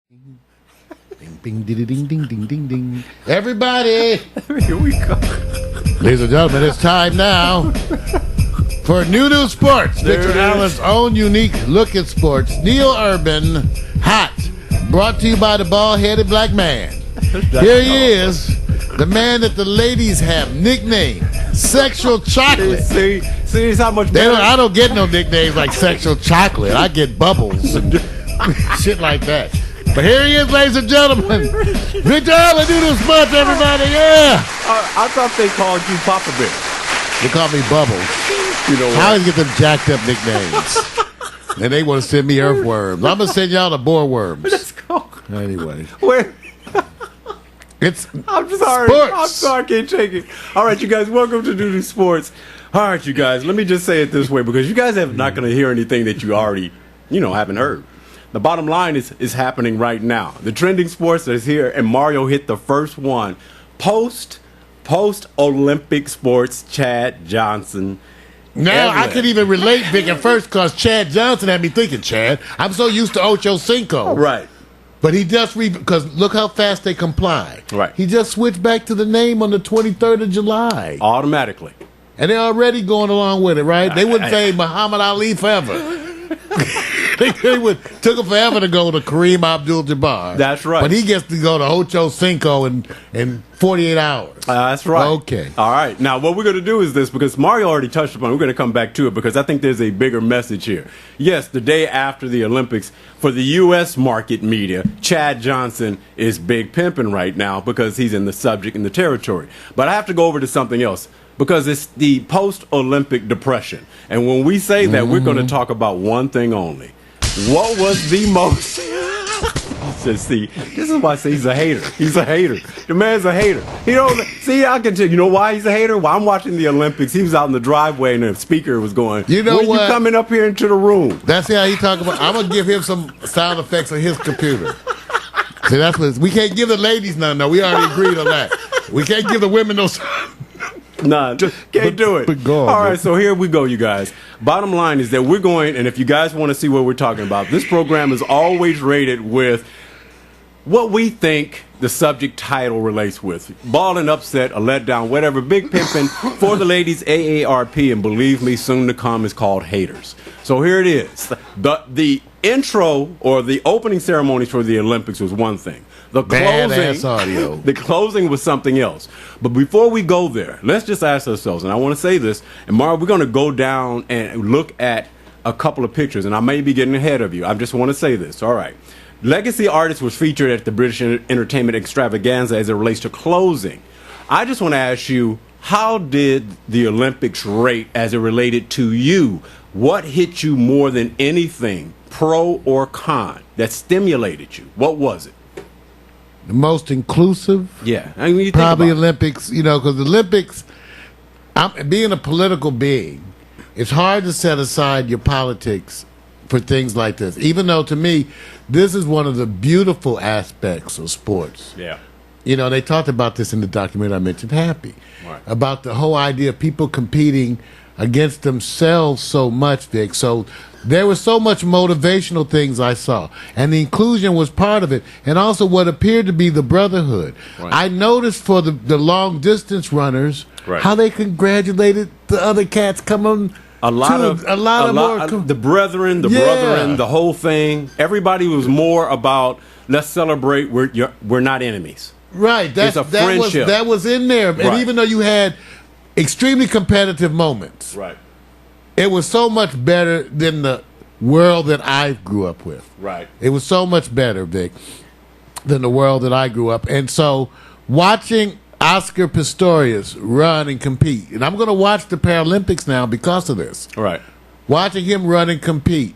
Ding, ding, ding, ding, ding, ding, ding, ding. Everybody! Here we go. Ladies and gentlemen, it's time now for New Sports. Victor Allen's own unique look at sports. Neil Urban, hot. Brought to you by the bald-headed black man. Here he is, the man that the ladies have nicknamed Sexual Chocolate. See how much better. I don't get no nicknames like Sexual Chocolate. I get Bubbles and shit like that. But here he is, ladies and gentlemen. Victor Allen, New Sports, everybody, yeah. I thought they called you Papa Bear. They call me Bubbles. You know what? I always get them jacked up nicknames. And they want to send me earthworms. I'm going to send y'all the boar worms. Let's go. Anyway. Where? It's I'm sorry. sports. I'm sorry, I can't take it. All right, you guys, welcome to New Sports. All right, you guys, let me just say it this way, because you guys are not going to hear anything that you already, haven't heard. The bottom line is happening right now. The trending sports is here, and Mario hit the first one. Post Olympic sports, Chad Johnson. Now, I could even relate, Vic, at first, because Chad Johnson had me thinking, Chad, I'm so used to Ocho Cinco. Right. But he just, because look how fast they comply. Right. He just switched back to the name on the 23rd of July. Automatically. And they're already going along with it, right? They wouldn't say Muhammad Ali forever. They took him forever to go to Kareem Abdul-Jabbar. That's right. But he gets to go to Ocho Cinco in 48 hours. That's right. Okay. All right. Now, what we're going to do is this, because Mario already touched upon it. We're going to come back to it, because I think there's a bigger message here. Yes, the day after the Olympics, for the U.S. market media, Chad Johnson is big pimping right now because he's in the subject, in the territory. But I have to go over to something else, because it's the post-Olympic depression. And when we say that, we're going to talk about one thing only. What was the most... See, this is why I say he's a hater. He's a hater. The man's a hater. I can tell you know why he's a hater? While I'm watching the Olympics, he was out in the driveway and the speaker was going, you know when what? you coming up here into the room? That's how he talk about. I'm going to give him some sound effects on his computer. See, that's what we can't give the ladies none, though. We already agreed on that. We can't give the women those... None. Can't do it. All right, so here we go, you guys. Bottom line is that we're going, and if you guys want to see what we're talking about, this program is always rated with what we think the subject title relates with. Ball and upset, a letdown, whatever. Big pimping for the ladies, AARP, and believe me, soon to come is called haters. So here it is. The intro or the opening ceremonies for the Olympics was one thing. The closing was something else. But before we go there, let's just ask ourselves, and I want to say this, and Mario, we're going to go down and look at a couple of pictures, and I may be getting ahead of you. I just want to say this. All right. Legacy Artist was featured at the British Entertainment Extravaganza as it relates to closing. I just want to ask you, how did the Olympics rate as it related to you? What hit you more than anything, pro or con, that stimulated you? What was it? The most inclusive? Yeah. I mean, probably Olympics, because the Olympics, being a political being, it's hard to set aside your politics for things like this. Even though, to me, this is one of the beautiful aspects of sports. Yeah. They talked about this in the documentary I mentioned, Happy, right, about the whole idea of people competing against themselves so much, Vic. So there was so much motivational things I saw, and the inclusion was part of it, and also what appeared to be the brotherhood. Right. I noticed for the long distance runners, right, how they congratulated the other cats coming. The brethren, the whole thing. Everybody was more about, let's celebrate. We're not enemies. Right. That's a friendship that was in there, and right, even though you had extremely competitive moments, right, it was so much better than the world that I grew up with. Right. It was so much better, Vic, than the world that I grew up. And so watching Oscar Pistorius run and compete, and I'm going to watch the Paralympics now because of this. Right. Watching him run and compete.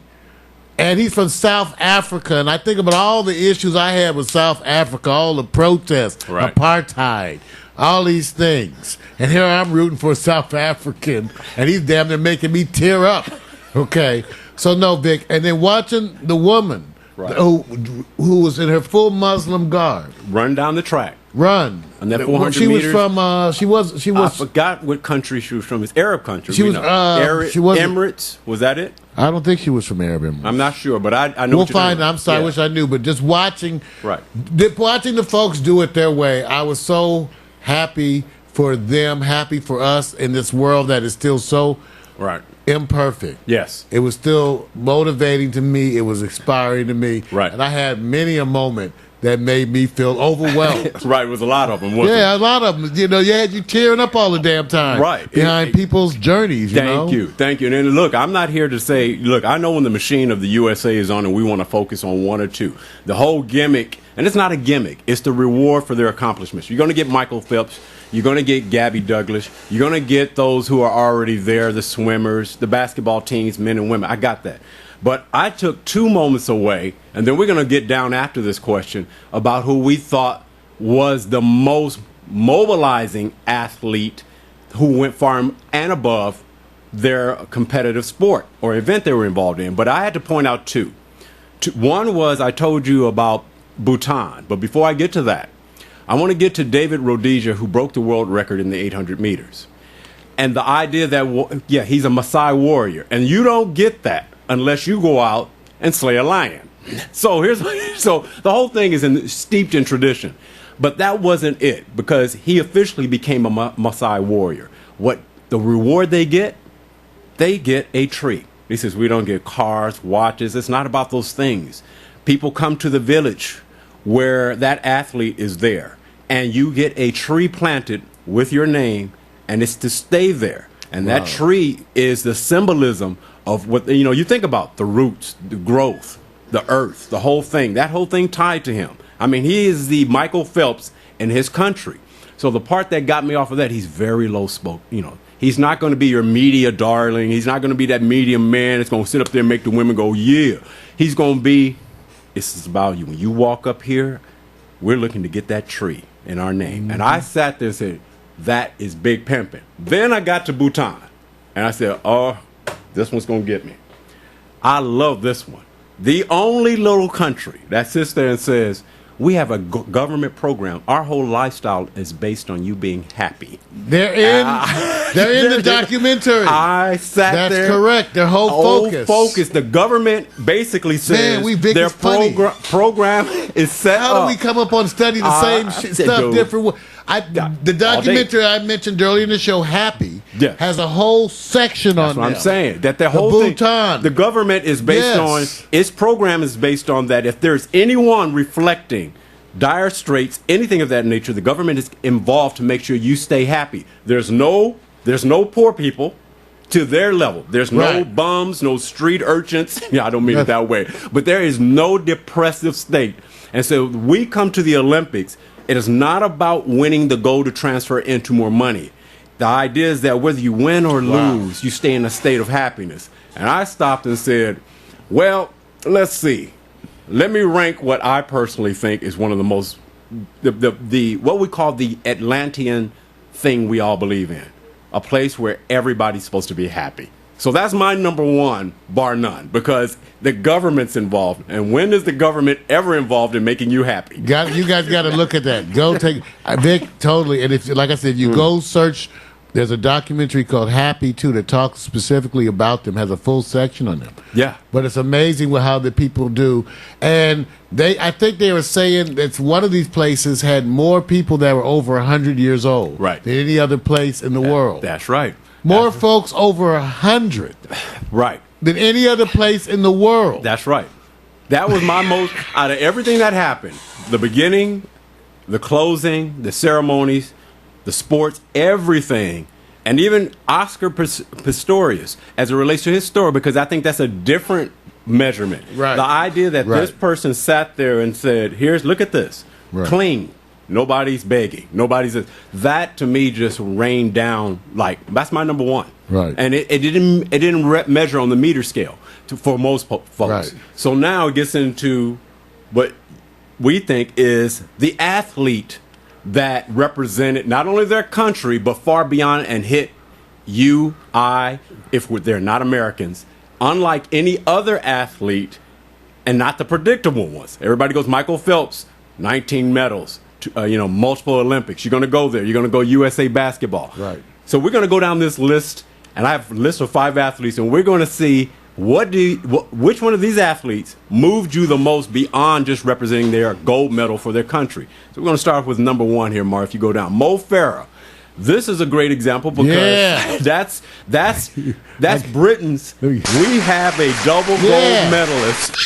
And he's from South Africa, and I think about all the issues I had with South Africa, all the protests, right, apartheid, all these things. And here I'm rooting for a South African, and he's damn near making me tear up. Okay. So, no, Vic. And then watching the woman, right, who was in her full Muslim garb, run down the track. run. And that 400 she meters. She I was. forgot what country she was from. It's Arab country. She we was, know. she wasn't- Emirates. Was that it? I don't think she was from Arab Emirates. I'm not sure, but I know. We'll what you're find. doing. I'm sorry. I Yeah. wish I knew, but just watching, Right. watching the folks do it their way, I was so happy for them, happy for us in this world that is still so Right. imperfect. Yes. It was still motivating to me. It was inspiring to me. Right. And I had many a moment that made me feel overwhelmed. Right. It was a lot of them. Wasn't Yeah, it? a lot of them. You know, you had you tearing up all the damn time. Right. Behind people's journeys, you know? Thank you. And then, look, I'm not here to say, look, I know when the machine of the USA is on and we want to focus on one or two. The whole gimmick, and it's not a gimmick, it's the reward for their accomplishments. You're going to get Michael Phelps. You're going to get Gabby Douglas. You're going to get those who are already there, the swimmers, the basketball teams, men and women. I got that. But I took 2 moments away, and then we're going to get down after this question about who we thought was the most mobilizing athlete who went far and above their competitive sport or event they were involved in. But I had to point out two. One was I told you about Bhutan. But before I get to that, I want to get to David Rhodesia, who broke the world record in the 800 meters. And the idea that, yeah, he's a Maasai warrior. And you don't get that unless you go out and slay a lion. So the whole thing is steeped in tradition. But that wasn't it, because he officially became a Maasai warrior. What the reward they get a tree. He says, we don't get cars, watches. It's not about those things. People come to the village where that athlete is there, and you get a tree planted with your name, and it's to stay there. And that tree is the symbolism of what, you know, you think about the roots, the growth, the earth, the whole thing, that whole thing tied to him. I mean, he is the Michael Phelps in his country. So the part that got me off of that, he's very low spoke, you know. He's not going to be your media darling. He's not going to be that media man that's going to sit up there and make the women go, yeah. He's going to be, it's about you. When you walk up here, we're looking to get that tree in our name. Mm-hmm. And I sat there and said, that is big pimping. Then I got to Bhutan, and I said, oh, this one's going to get me. I love this one. The only little country that sits there and says, we have a government program. Our whole lifestyle is based on you being happy. They're in the documentary. I sat That's there. That's correct. Their whole focus. The government basically says their program is set How up. do we come up on study the same stuff different ways? The documentary I mentioned earlier in the show, Happy, has a whole section on that. That's what I'm saying. That the whole Bhutan. thing, the government is based on, its program is based on that if there's anyone reflecting dire straits, anything of that nature, the government is involved to make sure you stay happy. There's no poor people to their level. There's no bums, no street urchins. Yeah, I don't mean it that way. But there is no depressive state. And so we come to the Olympics. It is not about winning the gold to transfer into more money. The idea is that whether you win or lose, you stay in a state of happiness. And I stopped and said, well, let's see. Let me rank what I personally think is one of the most, what we call the Atlantean thing we all believe in. A place where everybody's supposed to be happy. So that's my number one, bar none, because the government's involved. And when is the government ever involved in making you happy? You guys got to look at that. Go take Vic, totally. And if, like I said, you go search. There's a documentary called Happy too that talks specifically about them. Has a full section on them. Yeah. But it's amazing with how the people do. And I think they were saying that one of these places had more people that were over 100 years old than any other place in the world. That's right. More folks over 100 than any other place in the world. That's right. That was my most, out of everything that happened, the beginning, the closing, the ceremonies, the sports, everything, and even Oscar Pistorius as it relates to his story, because I think that's a different measurement. Right. The idea that this person sat there and said, look at this, clean. Nobody's begging. That to me just rained down. Like, that's my number one. Right. And it didn't measure on the meter scale for most folks. Right. So now it gets into what we think is the athlete that represented not only their country but far beyond and hit you, if they're not Americans, unlike any other athlete, and not the predictable ones. Everybody goes Michael Phelps, 19 medals. multiple Olympics. You're going to go there. You're going to go USA basketball. Right. So we're going to go down this list, and I have a list of 5 athletes, and we're going to see which one of these athletes moved you the most beyond just representing their gold medal for their country. So we're going to start with number 1 here, Mark. If you go down, Mo Farah. This is a great example because that's Britain's. We have a double gold medalist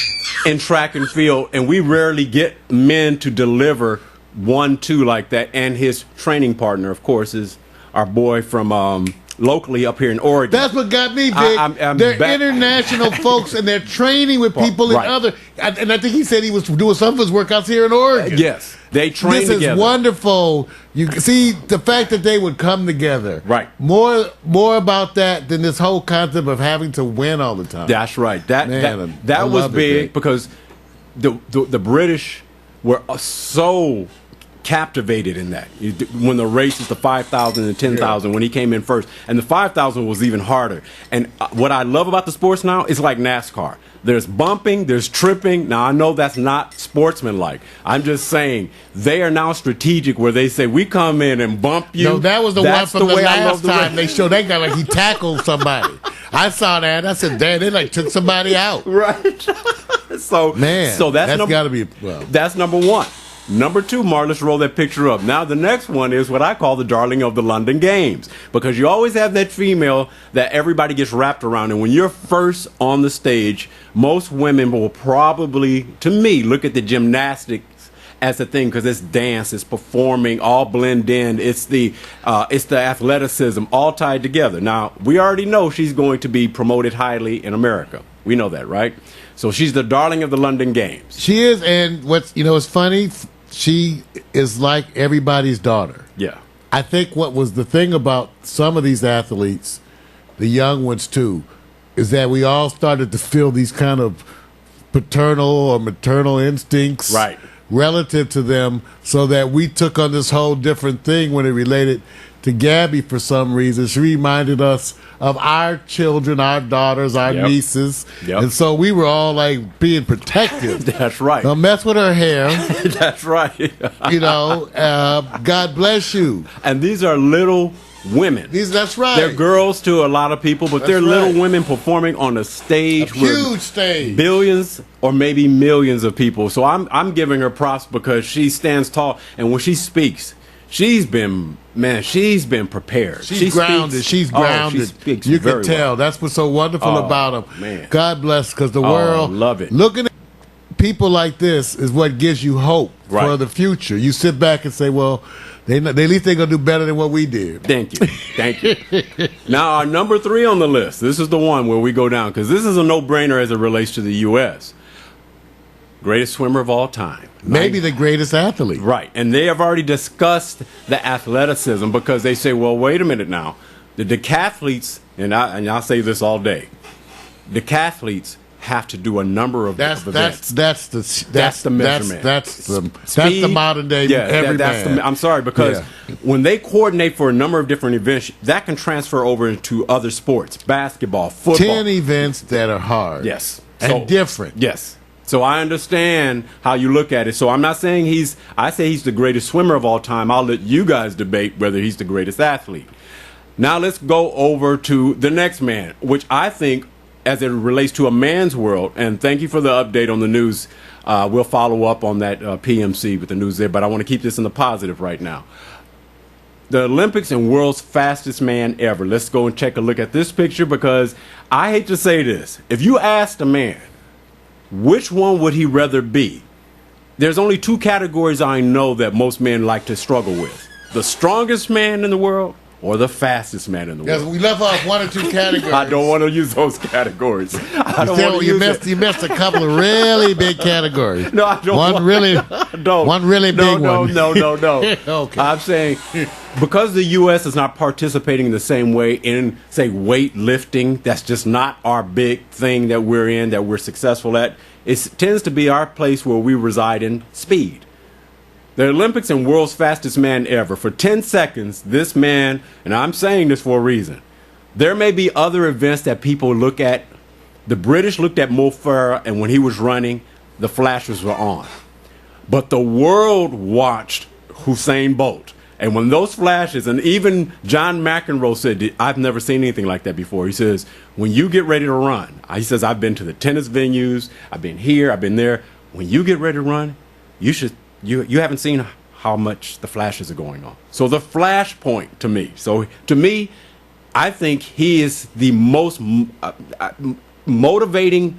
in track and field, and we rarely get men to deliver 1-2 like that. And his training partner, of course, is our boy from locally up here in Oregon. That's what got me, Vic. They're international folks, and they're training with people in other. And I think he said he was doing some of his workouts here in Oregon. Yes, they train together. This is wonderful. You see the fact that they would come together. Right. More about that than this whole concept of having to win all the time. That's right. That was big because the British were so captivated in that when the races, the 5,000 and 10,000, when he came in first, and the 5,000 was even harder. And what I love about the sports now is like NASCAR. There's bumping, there's tripping. Now I know that's not sportsmanlike. I'm just saying they are now strategic where they say we come in and bump you. No, that was the one from the last time they showed that guy like he tackled somebody. I saw that. I said, "Damn, they like took somebody out." Right. So that's got to be that's number 1. Number 2, Mark, let's roll that picture up. Now, the next one is what I call the darling of the London Games, because you always have that female that everybody gets wrapped around. And when you're first on the stage, most women will probably, to me, look at the gymnastics as a thing because it's dance, it's performing, all blend in. It's the athleticism, all tied together. Now, we already know she's going to be promoted highly in America. We know that, right? So she's the darling of the London Games. She is, and it's funny. She is like everybody's daughter. Yeah. I think what was the thing about some of these athletes, the young ones too, is that we all started to feel these kind of paternal or maternal instincts relative to them, so that we took on this whole different thing when it related to Gabby for some reason. She reminded us of our children, our daughters, our nieces. Yep. And so we were all like being protective. That's right. Don't mess with her hair. That's right. God bless you. And these are little women. That's right. They're girls to a lot of people, but they're little women performing on a stage. A huge stage. Billions or maybe millions of people. So I'm giving her props because she stands tall. And when she speaks, she's been prepared. She's grounded. She's grounded. You can tell. Well. That's what's so wonderful about them. Man. God bless, because the world, love it. Looking at people like this is what gives you hope for the future. You sit back and say, well, at least they're going to do better than what we did. Thank you. Now, our number 3 on the list, this is the one where we go down, because this is a no-brainer as it relates to the U.S. Greatest swimmer of all time. Maybe the greatest athlete. Right. And they have already discussed the athleticism, because they say, well, wait a minute now. The decathletes, and I'll say this all day, decathletes have to do a number of events. That's the measurement. That's the modern day man. I'm sorry, because when they coordinate for a number of different events, that can transfer over into other sports, basketball, football. 10 events that are hard. Yes. And different. Yes. So I understand how you look at it. So I'm not saying I say he's the greatest swimmer of all time. I'll let you guys debate whether he's the greatest athlete. Now let's go over to the next man, which I think, as it relates to a man's world, and thank you for the update on the news. We'll follow up on that PMC with the news there, but I want to keep this in the positive right now. The Olympics and world's fastest man ever. Let's go and take a look at this picture, because I hate to say this. If you asked a man, which one would he rather be? There's only 2 categories I know that most men like to struggle with. The strongest man in the world, or the fastest man in the world. Yes, we left off 1 or 2 categories. I don't want to use those categories. You missed a couple of really big categories. No, I don't. One really big one. No. Okay. I'm saying, because the U.S. is not participating the same way in, say, weightlifting, that's just not our big thing that we're in, that we're successful at. It tends to be our place where we reside in speed. The Olympics and world's fastest man ever. For 10 seconds, this man, and I'm saying this for a reason, there may be other events that people look at. The British looked at Mo Farah, and when he was running, the flashes were on. But the world watched Usain Bolt. And when those flashes, and even John McEnroe said, I've never seen anything like that before. He says, when you get ready to run, he says, I've been to the tennis venues, I've been here, I've been there. When you get ready to run, you haven't seen how much the flashes are going on. So the flash point to me. So to me, I think he is the most motivating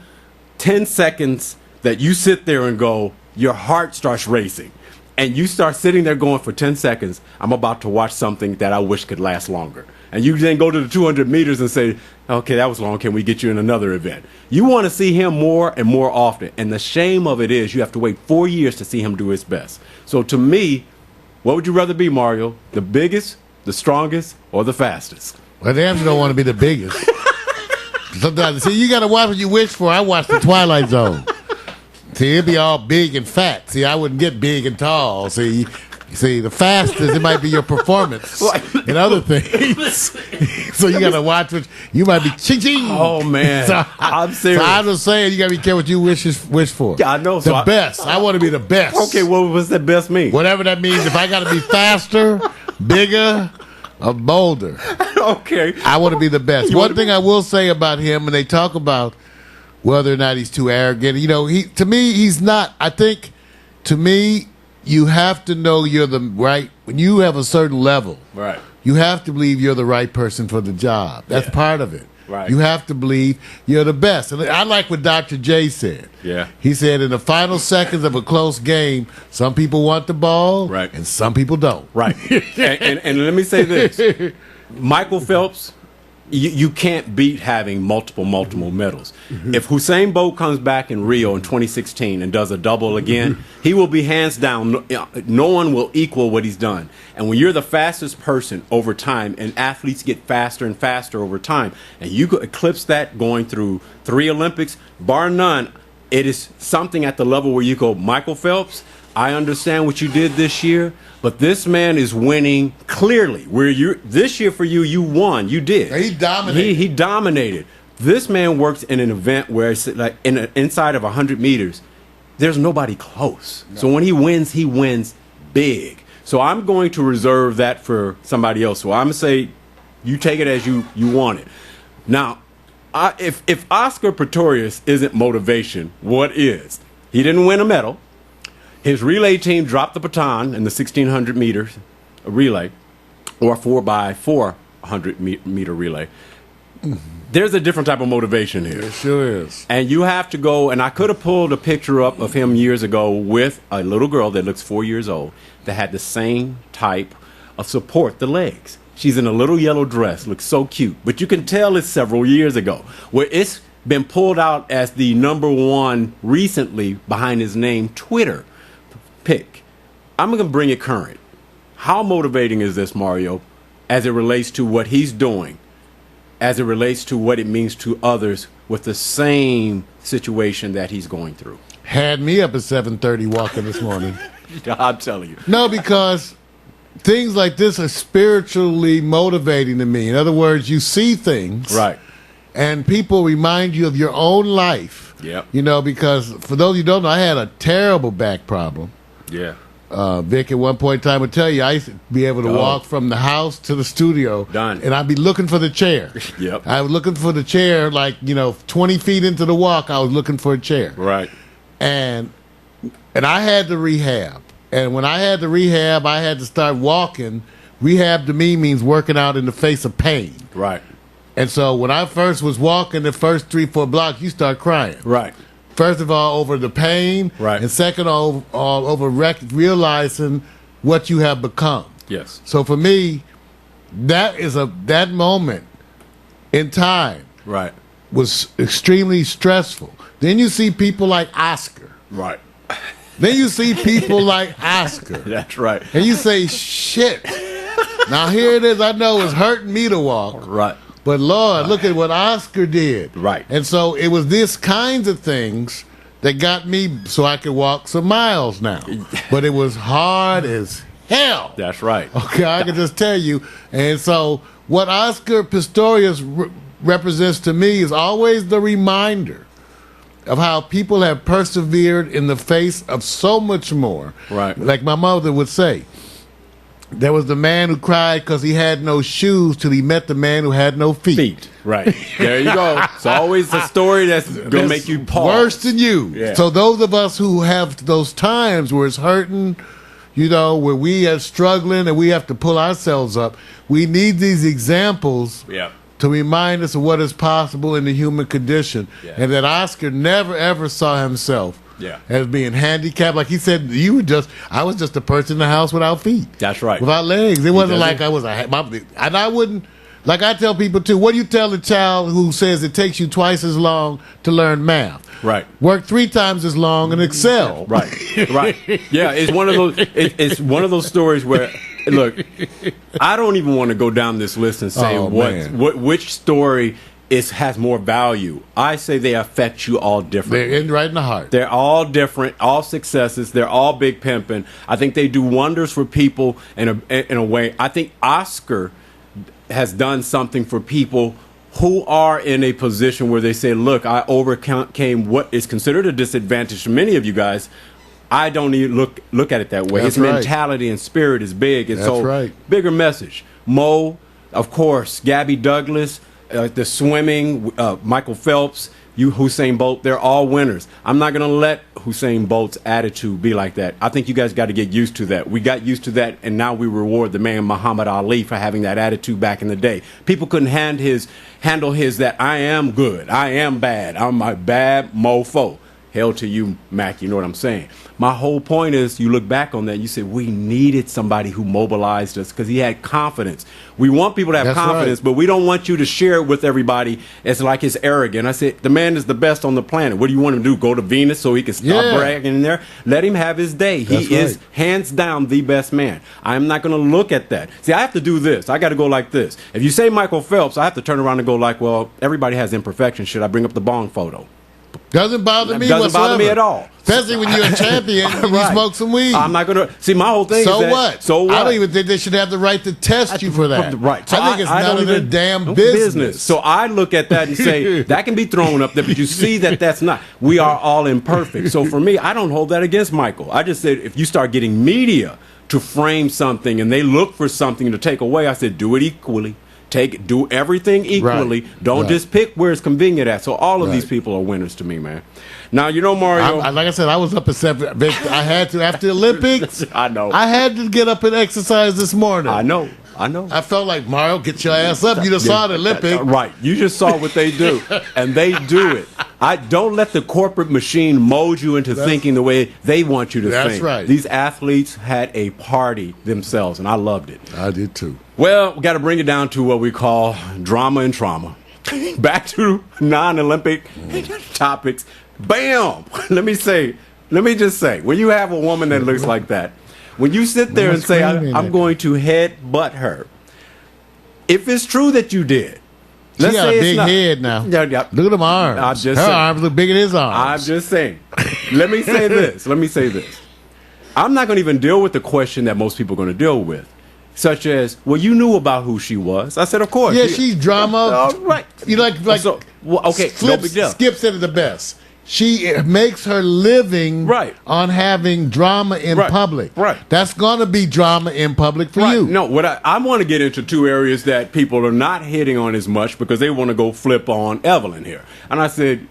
10 seconds that you sit there and go, your heart starts racing. And you start sitting there going for 10 seconds, I'm about to watch something that I wish could last longer. And you then go to the 200 meters and say, okay, that was long. Can we get you in another event? You want to see him more and more often. And the shame of it is you have to wait 4 years to see him do his best. So to me, what would you rather be, Mario? The biggest, the strongest, or the fastest? Well, damn, you don't want to be the biggest. Sometimes, see, you got to watch what you wish for. I watched The Twilight Zone. See, it'd be all big and fat. See, I wouldn't get big and tall. See, the fastest, it might be your performance and other things. So you got to watch what you might be ching. Oh, man. So, I'm serious. So I'm just saying, you got to be careful what you wish for. Yeah, I know. The best. I want to be the best. Okay, what does that best mean? Whatever that means. If I got to be faster, bigger, or bolder. Okay. I want to be the best. One thing I will say about him, when they talk about whether or not he's too arrogant, to me, he's not. I think, to me, you have to know you're the right, when you have a certain level, right, you have to believe you're the right person for the job. That's part of it. Right. You have to believe you're the best. And I like what Dr. J said. Yeah. He said in the final seconds of a close game, some people want the ball, right, and some people don't. Right. and let me say this. Michael Phelps, you can't beat having multiple medals. Mm-hmm. If Usain Bolt comes back in Rio in 2016 and does a double again, he will be hands down. No one will equal what he's done. And when you're the fastest person over time, and athletes get faster and faster over time, and you could eclipse that going through 3 Olympics, bar none, it is something at the level where you go, Michael Phelps, I understand what you did this year, but this man is winning clearly. This year for you, you won. You did. He dominated. He dominated. This man works in an event where it's like inside of 100 meters, there's nobody close. No. So when he wins big. So I'm going to reserve that for somebody else. So I'm going to say you take it as you want it. Now, if Oscar Pistorius isn't motivation, what is? He didn't win a medal. His relay team dropped the baton in the 1,600 meters relay, or 4x400 meter relay. Mm-hmm. There's a different type of motivation here. It sure is. And you have to go, and I could have pulled a picture up of him years ago with a little girl that looks 4 years old that had the same type of support, the legs. She's in a little yellow dress, looks so cute. But you can tell it's several years ago, where it's been pulled out as the #1 recently behind his name Twitter pick. I'm going to bring it current. How motivating is this, Mario, as it relates to what he's doing, as it relates to what it means to others with the same situation that he's going through? Had me up at 7:30 walking this morning. I'm telling you. No, because things like this are spiritually motivating to me. In other words, you see things. Right. And people remind you of your own life. Yep. Because for those who don't know, I had a terrible back problem. Yeah. Vic, at one point in time, would tell you I used to be able to walk from the house to the studio. Done. And I'd be looking for the chair. Yep. I was looking for the chair, 20 feet into the walk, I was looking for a chair. Right. And I had to rehab. And when I had to rehab, I had to start walking. Rehab to me means working out in the face of pain. Right. And so when I first was walking the first 3-4 blocks, you start crying. Right. First of all, over the pain. Right. And second of all, over realizing what you have become. Yes. So for me, that moment in time right. was extremely stressful. Then you see people like Oscar. Right. Then you see people like Oscar. That's right. And you say, shit. Now here it is. I know it's hurting me to walk. Right. But Lord, look at what Oscar did. Right. And so it was these kinds of things that got me so I could walk some miles now. But it was hard as hell. That's right. Okay, I can just tell you. And so what Oscar Pistorius represents to me is always the reminder of how people have persevered in the face of so much more. Right. Like my mother would say, There was the man who cried because he had no shoes till he met the man who had no feet. Right. There you go. It's always a story that's going to make you pause. Worse than you. Yeah. So those of us who have those times where it's hurting, where we are struggling and we have to pull ourselves up, we need these examples to remind us of what is possible in the human condition. Yeah. And that Oscar never, ever saw himself as being handicapped. Like he said, I was just a person in the house without feet. That's right. Without legs. It wasn't like I was and I wouldn't, like I tell people too, what do you tell a child who says it takes you twice as long to learn math? Right. Work 3 times as long and excel. Right. Right. Yeah, it's one of those it's one of those stories where look, I don't even want to go down this list and say which story has more value. I say they affect you all differently. They're right in the heart. They're all different, all successes. They're all big pimping. I think they do wonders for people in a way. I think Oscar has done something for people who are in a position where they say, look, I overcame what is considered a disadvantage to many of you guys. I don't even look at it that way. That's His right. mentality and spirit is big. And That's so right. Bigger message. Mo, of course, Gabby Douglas, the swimming, Michael Phelps, Usain Bolt, they're all winners. I'm not going to let Usain Bolt's attitude be like that. I think you guys got to get used to that. We got used to that, and now we reward the man Muhammad Ali for having that attitude back in the day. People couldn't handle his that I am good, I am bad, I'm a bad mofo. Hell to you, Mac, you know what I'm saying. My whole point is you look back on that, you say we needed somebody who mobilized us because he had confidence. We want people to have confidence, but we don't want you to share it with everybody. It's like it's arrogant. I said, the man is the best on the planet. What do you want him to do, go to Venus so he can stop bragging in there? Let him have his day. He is hands down the best man. I'm not going to look at that. See, I have to do this. I got to go like this. If you say Michael Phelps, I have to turn around and go like, well, everybody has imperfections. Should I bring up the bong photo? Doesn't bother me Doesn't bother me at all. Especially when you're a champion and you smoke some weed. I'm not going to... See, my whole thing is that... What? So what? I don't even think they should have the right to test you for that. Right. So I think it's none of their damn business. So I look at that and say, that can be thrown up there, but you see that that's not... We are all imperfect. So for me, I don't hold that against Michael. I just said, if you start getting media to frame something and they look for something to take away, I said, do it equally. Do everything equally. Right. Don't just pick where it's convenient at. So all of these people are winners to me, man. Now, Mario. Like I said, I was up at 7. I had to, after the Olympics. I know. I had to get up and exercise this morning. I know. I felt like, Mario, get your ass up. You just saw the Olympics. Right. You just saw what they do. And they do it. I don't let the corporate machine mold you into thinking the way they want you to think. That's right. These athletes had a party themselves, and I loved it. I did too. Well, we got to bring it down to what we call drama and trauma. Back to non-Olympic topics. Bam! Let me just say, when you have a woman that looks like that, when you sit there and say, I'm going to headbutt her, if it's true that you did, she got a big head now. Look at them arms. Her arms look bigger than his arms. I'm just saying. Let me say this. I'm not going to even deal with the question that most people are going to deal with, such as, well, you knew about who she was. I said, of course. Yeah, she's drama. Right. You like so, well, okay, no big deal. Skips it at the best. She makes her living on having drama in public. Right. That's going to be drama in public for you. No, what I want to get into two areas that people are not hitting on as much because they want to go flip on Evelyn here. And I said,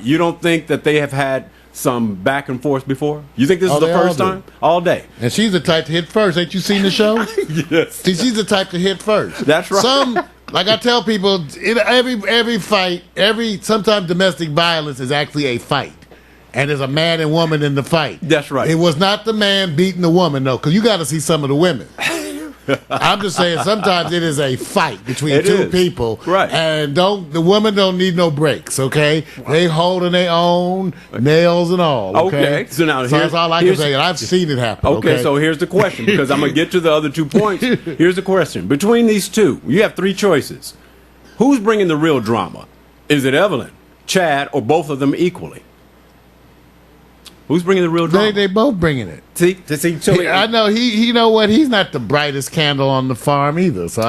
you don't think that they have had some back and forth before? You think this is the first time? All day. And she's the type to hit first. Ain't you seen the show? Yes. See, she's the type to hit first. That's right. Like I tell people, in every fight, sometimes domestic violence is actually a fight. And there's a man and woman in the fight. That's right. It was not the man beating the woman, though, because you got to see some of the women. I'm just saying sometimes it is a fight between two people. Right. And the women don't need no breaks, okay? They holding their own, nails and all, okay? So now that's all I can say, and I've seen it happen. Okay, so here's the question, because I'm going to get to the other 2 points. Here's the question. Between these two, you have 3 choices. Who's bringing the real drama? Is it Evelyn, Chad, or both of them equally? Who's bringing the real drama? They both bringing it. See, I know you know what? He's not the brightest candle on the farm either. So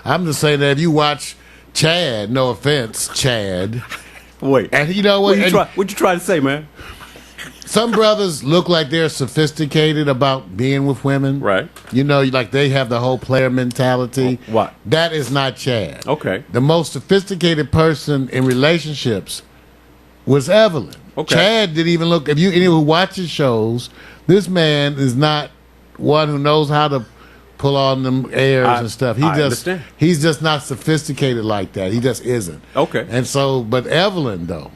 I'm just saying that if you watch Chad, no offense, Chad. Wait. And you know what? What you trying to say, man? some brothers look like they're sophisticated about being with women. Right. You know, like they have the whole player mentality. What? That is not Chad. Okay. The most sophisticated person in relationships was Evelyn. Okay. Chad didn't even look. If you anyone who watches shows, this man is not one who knows how to pull on them airs and stuff. Understand. He's just not sophisticated like that. He just isn't. Okay. And so, but Evelyn though.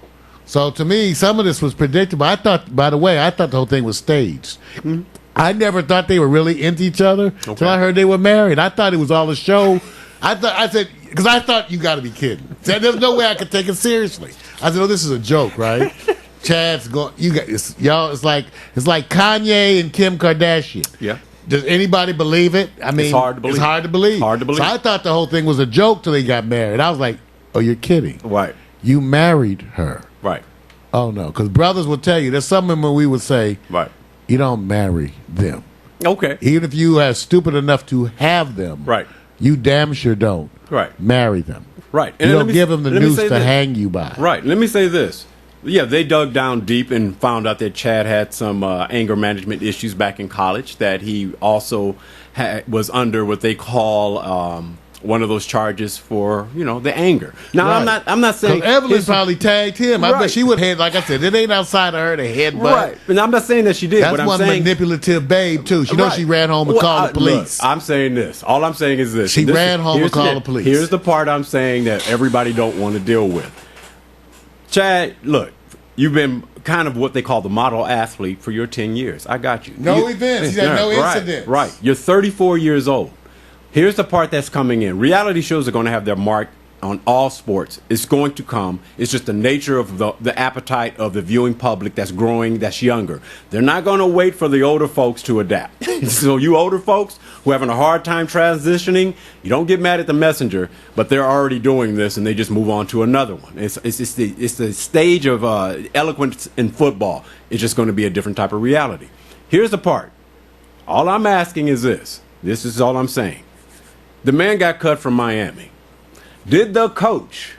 So to me, some of this was predictable. I thought, by the way, I thought the whole thing was staged. Mm-hmm. I never thought they were really into each other until I heard they were married. I thought it was all a show. I said, because I thought, you got to be kidding. There's no way I could take it seriously. I said, oh, this is a joke, right? Chad's going. You got this, y'all. It's like Kanye and Kim Kardashian. Yeah. Does anybody believe it? I mean, it's hard to believe. It's hard to believe. Hard to believe. So I thought the whole thing was a joke till they got married. I was like, oh, you're kidding. Right. You married her. Right. Oh, no. Because brothers will tell you, there's some women we would say, right, you don't marry them. Okay. Even if you are stupid enough to have them, right, you damn sure don't marry them. Right. And you don't give them the noose to hang you by. Right. Let me say this. Yeah, they dug down deep and found out that Chad had some anger management issues back in college, that he also was under what they call one of those charges for, the anger. Now, I'm not saying... Evelyn probably tagged him. I bet she would head, like I said, it ain't outside of her to headbutt. Right. And I'm not saying that she did. That's one manipulative babe, too. She knows she ran home and called the police. Look, I'm saying this. All I'm saying is this. She ran home and called the police. Here's the part I'm saying that everybody don't want to deal with. Chad, look, you've been kind of what they call the model athlete for your 10 years. I got you. No events. He's had no incidents. Right. You're 34 years old. Here's the part that's coming in. Reality shows are going to have their mark on all sports. It's going to come. It's just the nature of the appetite of the viewing public that's growing, that's younger. They're not going to wait for the older folks to adapt. So you older folks who are having a hard time transitioning, you don't get mad at the messenger, but they're already doing this and they just move on to another one. It's the stage of eloquence in football. It's just going to be a different type of reality. Here's the part. All I'm asking is this. This is all I'm saying. The man got cut from Miami. Did the coach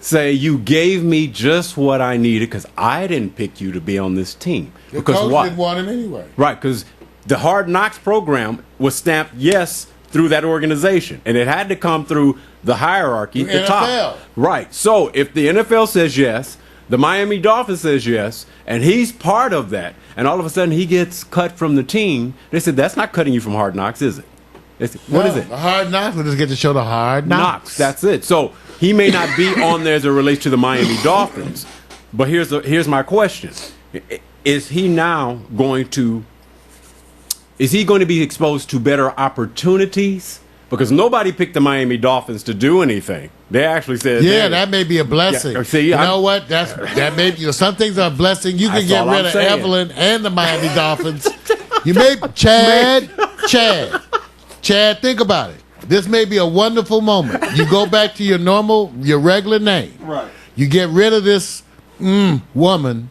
say, you gave me just what I needed because I didn't pick you to be on this team? The coach didn't want him anyway. Right, because the Hard Knocks program was stamped yes through that organization, and it had to come through the hierarchy, the top. Right, so if the NFL says yes, the Miami Dolphins says yes, and he's part of that, and all of a sudden he gets cut from the team, they said, that's not cutting you from Hard Knocks, is it? What is it? The Hard Knocks. We'll just get to show the Hard Knocks. That's it. So he may not be on there as it relates to the Miami Dolphins, but here's my question: Is he going to be exposed to better opportunities? Because nobody picked the Miami Dolphins to do anything. They actually said, "Yeah, that may be a blessing." Yeah, see, you know what? That may be. Some things are a blessing. You can get rid of Evelyn and the Miami Dolphins. You may Chad, think about it. This may be a wonderful moment. You go back to your regular name. Right. You get rid of this woman,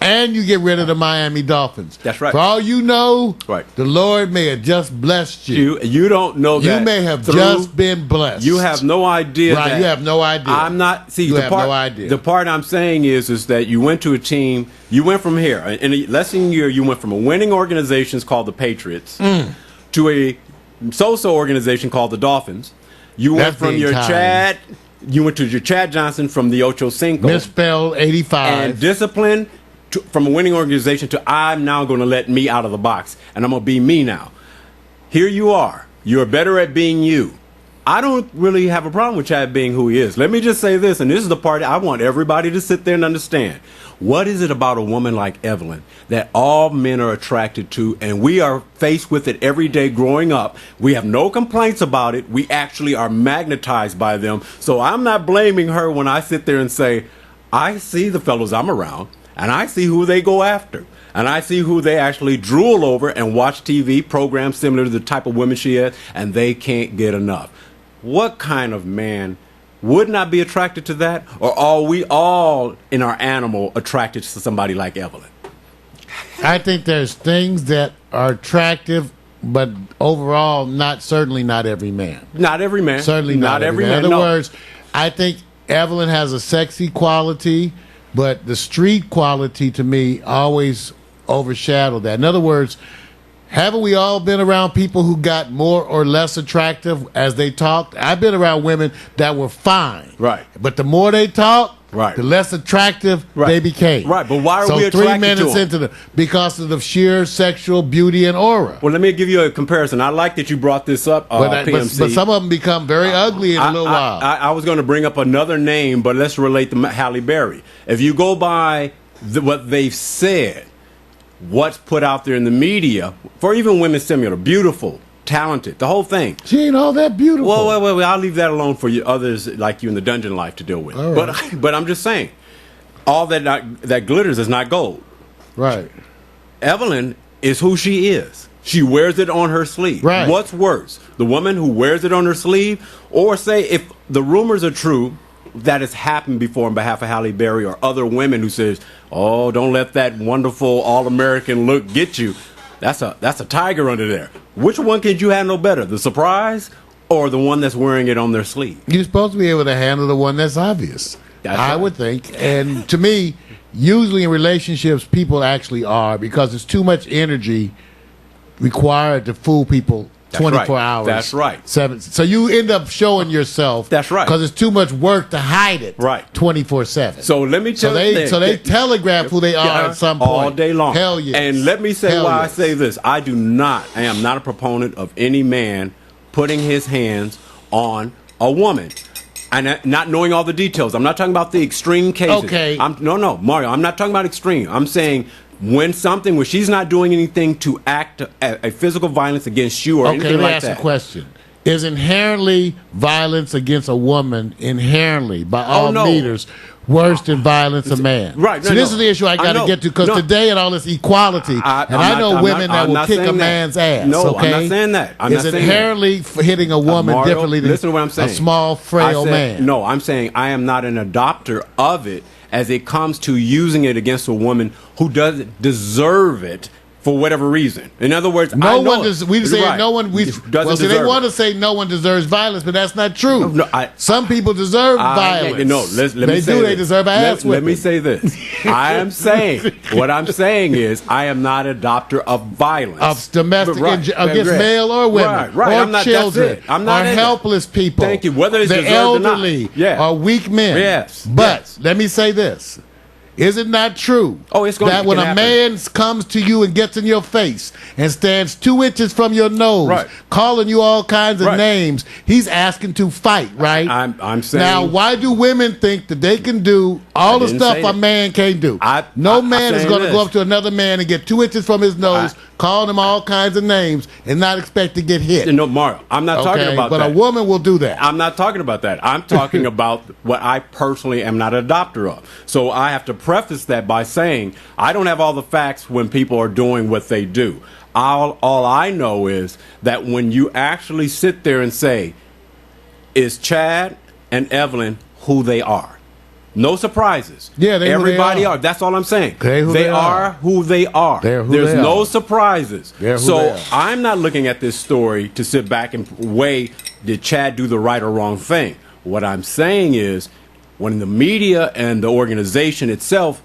and you get rid of the Miami Dolphins. That's right. For all you know, right, the Lord may have just blessed you. You don't know that. You may have just been blessed. You have no idea. Right, you have no idea. I'm not. See, you have no idea. The part I'm saying is that you went to a team. You went from here in less than a year. You went from a winning organization called the Patriots to a so-so organization called the Dolphins. You went from your Chad. You went to your Chad Johnson from the Ocho Cinco. Misspelled 85. And discipline from a winning organization to I'm now going to let me out of the box and I'm going to be me now. Here you are. You're better at being you. I don't really have a problem with Chad being who he is. Let me just say this, and this is the part I want everybody to sit there and understand. What is it about a woman like Evelyn that all men are attracted to, and we are faced with it every day growing up? We have no complaints about it. We actually are magnetized by them. So I'm not blaming her when I sit there and say, I see the fellows I'm around, and I see who they go after. And I see who they actually drool over and watch TV programs similar to the type of women she is, and they can't get enough. What kind of man would not be attracted to that? Or are we all in our animal attracted to somebody like Evelyn? I think there's things that are attractive, but overall, certainly not every man. Not every man. Certainly not every man. In other words, I think Evelyn has a sexy quality. but the street quality to me always overshadowed that. In other words, haven't we all been around people who got more or less attractive as they talked? I've been around women that were fine. Right. But the more they talked, right, the less attractive right, they became. Right, but why are we attracted 3 minutes to them? into the because of the sheer sexual beauty and aura. Well, let me give you a comparison. I like that you brought this up, PMC. But some of them become very ugly in a little while. I was going to bring up another name, but let's relate to Halle Berry. If you go by what they've said, what's put out there in the media, for even women similar, beautiful, talented, the whole thing. She ain't all that beautiful. Well, I'll leave that alone for you others like you in the dungeon life to deal with. Right. But I'm just saying, all that glitters is not gold. Right. Evelyn is who she is. She wears it on her sleeve. Right. What's worse, the woman who wears it on her sleeve, or say if the rumors are true that has happened before on behalf of Halle Berry or other women who says, "Oh, don't let that wonderful all-American look get you." That's a tiger under there. Which one could you handle better, the surprise or the one that's wearing it on their sleeve? You're supposed to be able to handle the one that's obvious. I would think. And to me, usually in relationships, people actually are, because there's too much energy required to fool people 24 hours. That's right. 7. So you end up showing yourself. That's right. Because it's too much work to hide it. Right. 24/7. So let me tell you. So they telegraph who they are at some point. All day long. Hell yes. And let me say why I say this. I am not a proponent of any man putting his hands on a woman. And not knowing all the details. I'm not talking about the extreme cases. Okay. No, Mario, I'm not talking about extreme. I'm saying when she's not doing anything to act a physical violence against you or anything like that. Okay, let me ask a question. Is inherently violence against a woman inherently, by all meters, worse than violence a man? Right. So this is the issue I got to get to, because today and all this equality, I know women that will kick a man's ass. No, okay? I'm not saying that. Is inherently hitting a woman Mario, differently than listen to what I'm saying. a small, frail man? No, I'm saying I am not an adopter of it as it comes to using it against a woman who doesn't deserve it for whatever reason. In other words, they want to say no one deserves violence, but that's not true. Some people deserve violence. They deserve an ass whipping. Let me say this. What I'm saying is I am not a adopter of violence. Of domestic against male or women. Or children. I'm not or helpless people. Thank you. Whether it's the elderly or weak men. Yes. But let me say this. Is it not true that when a man comes to you and gets in your face and stands 2 inches from your nose, calling you all kinds of names, he's asking to fight, right? I'm saying. Now, why do women think that they can do all the stuff a man can't do? No man is going to go up to another man and get 2 inches from his nose, calling him all kinds of names, and not expect to get hit. No, Mario, I'm not talking about that. But a woman will do that. I'm not talking about that. I'm talking about what I personally am not a adopter of. So I have to preface that by saying I don't have all the facts when people are doing what they do. All I know is that when you actually sit there and say, is Chad and Evelyn who they are? No surprises. Yeah, everybody are. That's all I'm saying. They are who they are. There's no surprises. So I'm not looking at this story to sit back and weigh, did Chad do the right or wrong thing? What I'm saying is, when the media and the organization itself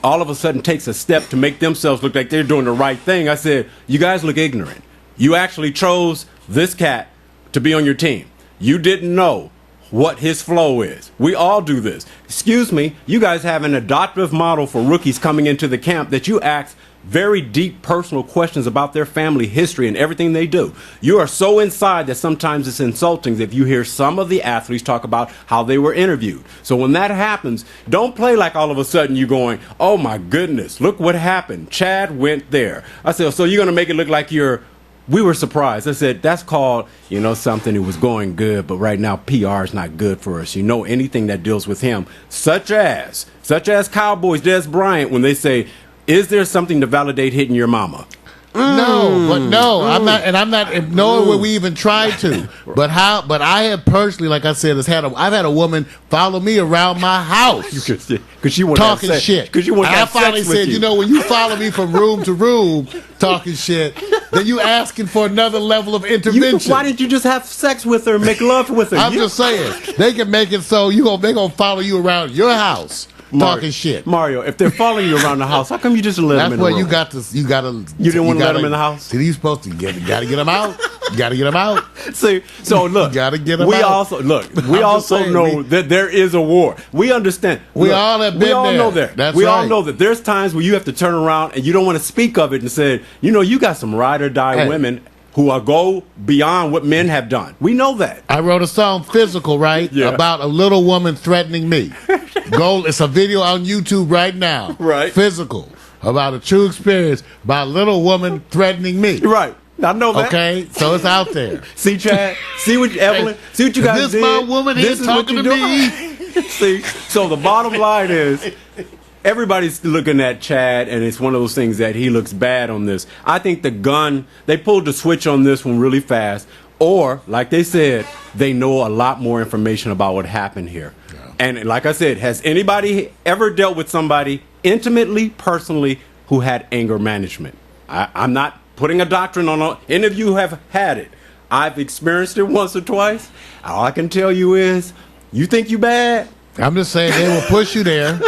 all of a sudden takes a step to make themselves look like they're doing the right thing, I said, you guys look ignorant. You actually chose this cat to be on your team. You didn't know what his flow is. We all do this. Excuse me, you guys have an adoptive model for rookies coming into the camp that you ask very deep personal questions about their family history and everything they do. You are so inside that sometimes it's insulting if you hear some of the athletes talk about how they were interviewed. So when that happens, don't play like all of a sudden you're going, oh my goodness, look what happened. Chad went there. I said, so you're going to make it look like we were surprised. I said, that's called, something that was going good, but right now PR is not good for us. Anything that deals with him, such as Cowboys, Des Bryant, when they say, is there something to validate hitting your mama? I'm not knowing where we even tried to. But I have personally, like I said, I've had a woman follow me around my house because she talking shit. Because you want to have sex with you. I finally said, when you follow me from room to room talking shit, then you asking for another level of intervention. Why didn't you just have sex with her and make love with her? I'm just saying they can make it so they're gonna follow you around your house. talking shit. Mario, if they're following you around the house, how come you just let them in the room? That's where you gotta. You didn't want to let them in the house? See, you supposed to gotta get them out. You gotta get them out. See, so look, you gotta get them we out. We also know that there is a war. We understand. We all have been there. We all know that. That's we right. all know that there's times where you have to turn around and you don't want to speak of it and say, you got some ride or die women who are go beyond what men have done. We know that. I wrote a song, Physical, right? Yeah. About a little woman threatening me. It's a video on YouTube right now. Right. Physical. About a true experience about a little woman threatening me. Right. I know that. Okay? So it's out there. See, Chad? See what Evelyn? See what you guys This did? my woman This is is what talking you to me. See, so the bottom line is everybody's looking at Chad, and it's one of those things that he looks bad on this. I think they pulled the switch on this one really fast, or, like they said, they know a lot more information about what happened here. Yeah. And like I said, has anybody ever dealt with somebody intimately, personally, who had anger management? I'm not putting a doctrine on any of you who have had it. I've experienced it once or twice. All I can tell you is, you think you bad? I'm just saying they will push you there.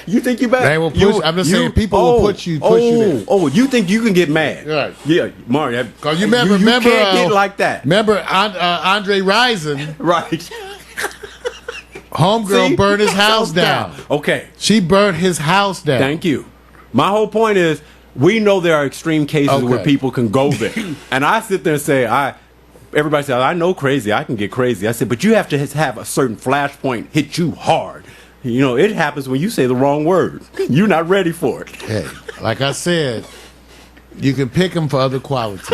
You think you bad? They will push. I'm just saying people will push you there. Oh, you think you can get mad? Right. Yeah, Mario. Because you remember, can't get like that. Remember Andre Rison? Right. Homegirl burned his house down. Okay. She burnt his house down. Thank you. My whole point is, we know there are extreme cases where people can go there. And I sit there and say, everybody says, I know crazy, I can get crazy. I said, but you have to have a certain flashpoint hit you hard. It happens when you say the wrong word. You're not ready for it. Hey, like I said, you can pick them for other qualities.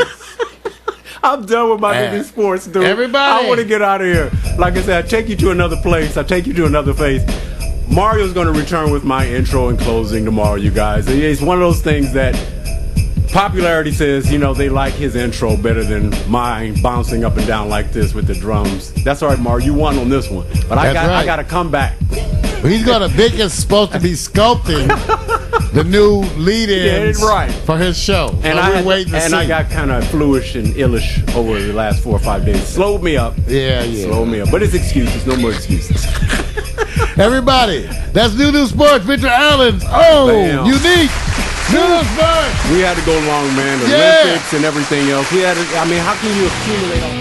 I'm done with my nigga Sports, dude. Everybody. I want to get out of here. Like I said, I take you to another place. I take you to another face. Mario's going to return with my intro and closing tomorrow, you guys. It's one of those things that popularity says, they like his intro better than mine bouncing up and down like this with the drums. That's all right, Mario. You won on this one. But I got to come back. He's got Vic is supposed to be sculpting the new lead-ins for his show. And I got kind of fluish and illish over the last 4 or 5 days. Slowed me up. Yeah. Slowed me up. But it's excuses. No more excuses. Everybody, that's New Sportz. Victor Allen's. Unique. New Sportz. We had to go long, man. The Olympics and everything else. How can you accumulate all